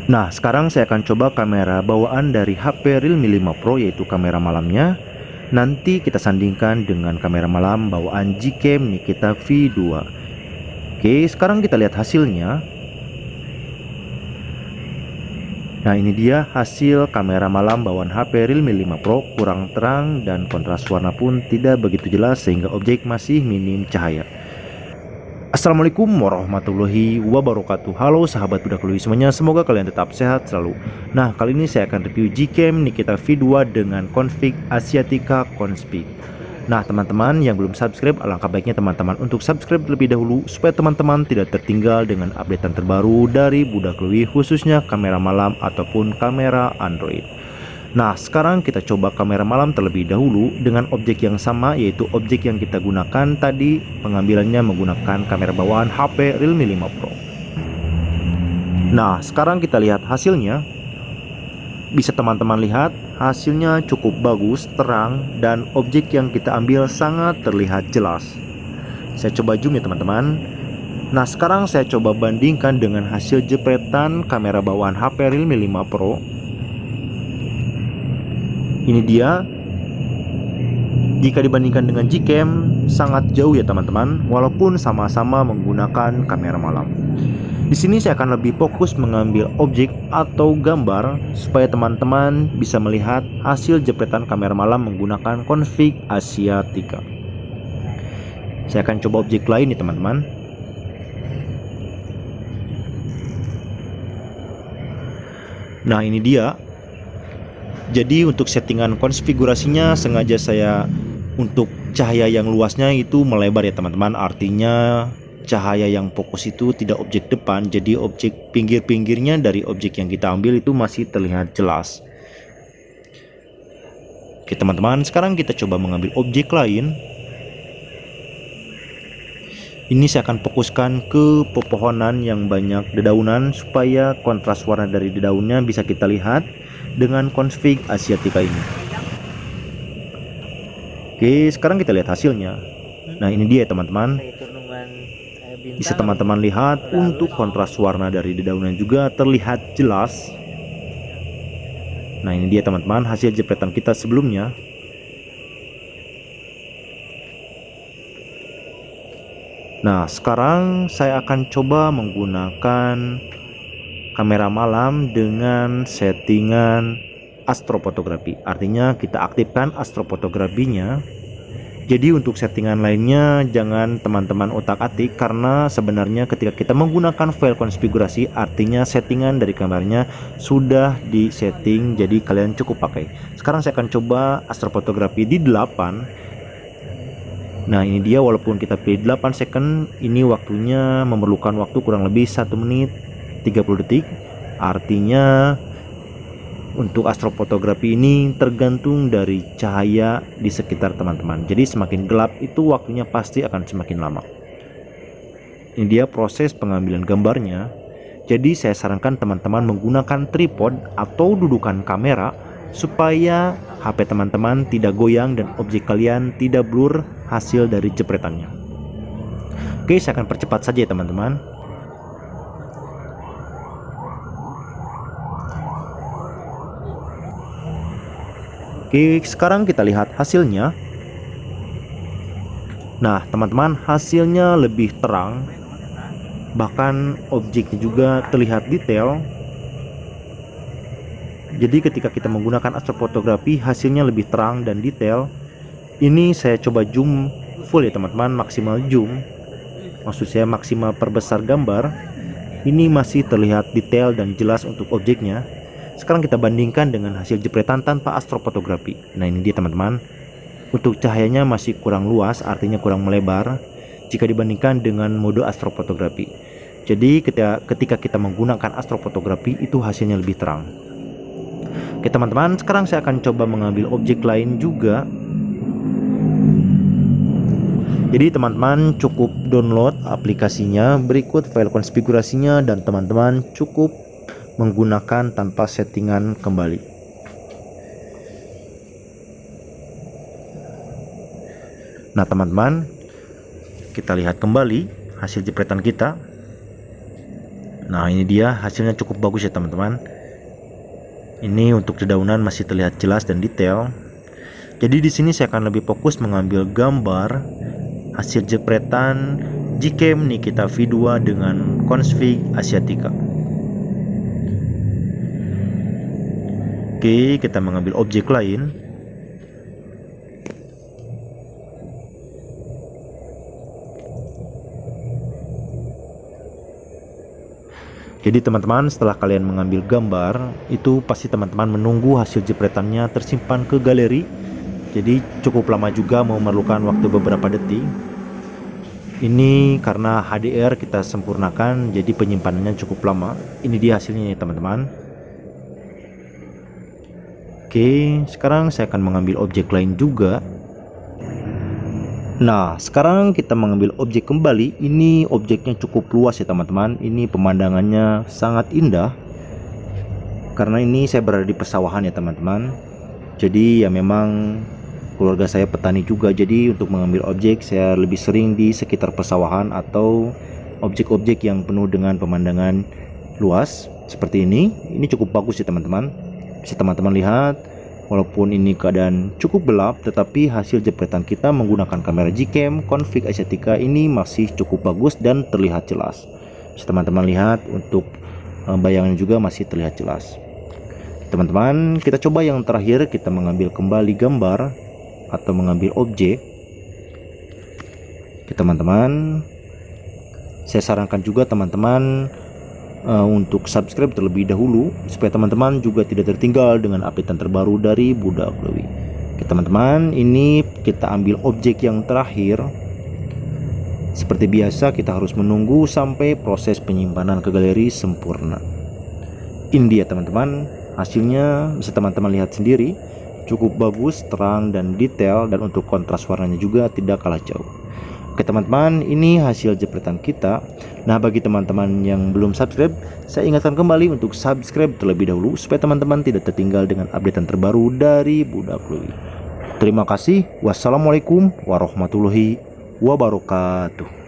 Nah, sekarang saya akan coba kamera bawaan dari HP Realme 5 Pro, yaitu kamera malamnya. Nanti kita sandingkan dengan kamera malam bawaan Gcam Nikita V2. Oke, sekarang kita lihat hasilnya. Nah, ini dia hasil kamera malam bawaan HP Realme 5 Pro. Kurang terang dan kontras warna pun tidak begitu jelas, sehingga objek masih minim cahaya. Assalamualaikum warahmatullahi wabarakatuh. Halo sahabat budak Lui semuanya, semoga kalian tetap sehat selalu. Nah, kali ini saya akan review Gcam Nikita V2 dengan config Asiatica Config. Nah, teman-teman yang belum subscribe, alangkah baiknya teman-teman untuk subscribe terlebih dahulu supaya teman-teman tidak tertinggal dengan updatean terbaru dari budak Lui, khususnya kamera malam ataupun kamera Android. Nah, sekarang kita coba kamera malam terlebih dahulu dengan objek yang sama, yaitu objek yang kita gunakan tadi. Pengambilannya menggunakan kamera bawaan HP Realme 5 Pro. Nah, sekarang kita lihat hasilnya. Bisa teman-teman lihat, hasilnya cukup bagus, terang, dan objek yang kita ambil sangat terlihat jelas. Saya coba zoom ya teman-teman. Nah, sekarang saya coba bandingkan dengan hasil jepretan kamera bawaan HP Realme 5 Pro. Ini dia. Jika dibandingkan dengan Gcam, sangat jauh ya teman-teman, walaupun sama-sama menggunakan kamera malam. Di sini saya akan lebih fokus mengambil objek atau gambar supaya teman-teman bisa melihat hasil jepretan kamera malam menggunakan config Asiatica. Saya akan coba objek lain nih teman-teman. Nah, ini dia. Jadi untuk settingan konfigurasinya sengaja saya untuk cahaya yang luasnya itu melebar ya teman-teman. Artinya cahaya yang fokus itu tidak objek depan, jadi objek pinggir-pinggirnya dari objek yang kita ambil itu masih terlihat jelas. Oke teman-teman, sekarang kita coba mengambil objek lain. Ini saya akan fokuskan ke pepohonan yang banyak dedaunan supaya kontras warna dari dedaunnya bisa kita lihat dengan config Asiatica ini. Oke, sekarang kita lihat hasilnya. Nah, ini dia teman-teman. Bisa teman-teman lihat untuk kontras warna dari dedaunan juga terlihat jelas. Nah, ini dia teman-teman hasil jepretan kita sebelumnya. Nah, sekarang saya akan coba menggunakan kamera malam dengan settingan astrofotografi. Artinya kita aktifkan astrofotografinya. Jadi untuk settingan lainnya jangan teman-teman otak-atik, karena sebenarnya ketika kita menggunakan file konfigurasi artinya settingan dari kameranya sudah disetting, jadi kalian cukup pakai. Sekarang saya akan coba astrofotografi di 8. Nah, ini dia, walaupun kita pilih 8 second, ini waktunya memerlukan waktu kurang lebih 1 menit 30 detik. Artinya untuk astrofotografi ini tergantung dari cahaya di sekitar teman-teman. Jadi semakin gelap itu waktunya pasti akan semakin lama. Ini dia proses pengambilan gambarnya. Jadi saya sarankan teman-teman menggunakan tripod atau dudukan kamera supaya HP teman-teman tidak goyang dan objek kalian tidak blur hasil dari jepretannya. Oke, saya akan percepat saja ya teman-teman. Oke, sekarang kita lihat hasilnya. Nah, teman-teman, hasilnya lebih terang. Bahkan objeknya juga terlihat detail. Jadi ketika kita menggunakan astrofotografi hasilnya lebih terang dan detail. Ini saya coba zoom full ya teman-teman, maksimal zoom. Maksud saya maksimal perbesar gambar. Ini masih terlihat detail dan jelas untuk objeknya. Sekarang kita bandingkan dengan hasil jepretan tanpa astrofotografi. Nah, ini dia teman-teman. Untuk cahayanya masih kurang luas, artinya kurang melebar jika dibandingkan dengan mode astrofotografi. Jadi ketika kita menggunakan astrofotografi itu hasilnya lebih terang. Oke teman-teman, sekarang saya akan coba mengambil objek lain juga. Jadi teman-teman cukup download aplikasinya, berikut file konfigurasinya, dan teman-teman cukup menggunakan tanpa settingan kembali. Nah teman-teman, kita lihat kembali hasil jepretan kita. Nah, ini dia hasilnya cukup bagus ya teman-teman. Ini untuk dedaunan masih terlihat jelas dan detail. Jadi di sini saya akan lebih fokus mengambil gambar hasil jepretan Gcam Nikita V2 dengan config Asiatica. Oke, kita mengambil objek lain. Jadi teman-teman, setelah kalian mengambil gambar, itu pasti teman-teman menunggu hasil jepretannya tersimpan ke galeri. Jadi cukup lama juga, memerlukan waktu beberapa detik. Ini karena HDR kita sempurnakan, jadi penyimpanannya cukup lama. Ini dia hasilnya ya teman-teman. Oke, sekarang saya akan mengambil objek lain juga. Nah, sekarang kita mengambil objek kembali. Ini objeknya cukup luas ya teman-teman. Ini pemandangannya sangat indah. Karena ini saya berada di pesawahan ya teman-teman. Jadi ya memang keluarga saya petani juga. Jadi untuk mengambil objek saya lebih sering di sekitar pesawahan atau objek-objek yang penuh dengan pemandangan luas seperti ini. Ini cukup bagus ya teman-teman. Bisa teman-teman lihat. Walaupun ini keadaan cukup gelap, tetapi hasil jepretan kita menggunakan kamera Gcam config Asiatica ini masih cukup bagus dan terlihat jelas. Bisa teman-teman lihat, untuk bayangannya juga masih terlihat jelas. Teman-teman, kita coba yang terakhir, kita mengambil kembali gambar atau mengambil objek. Oke teman-teman, saya sarankan juga teman-teman untuk subscribe terlebih dahulu supaya teman-teman juga tidak tertinggal dengan update terbaru dari Budak Lewi. Oke teman-teman, ini kita ambil objek yang terakhir. Seperti biasa kita harus menunggu sampai proses penyimpanan ke galeri sempurna. Ini dia teman-teman, hasilnya bisa teman-teman lihat sendiri, cukup bagus, terang dan detail, dan untuk kontras warnanya juga tidak kalah jauh. Oke teman-teman, ini hasil jepretan kita. Nah, bagi teman-teman yang belum subscribe, saya ingatkan kembali untuk subscribe terlebih dahulu supaya teman-teman tidak tertinggal dengan update terbaru dari Budak Lewi. Terima kasih. Wassalamualaikum warahmatullahi wabarakatuh.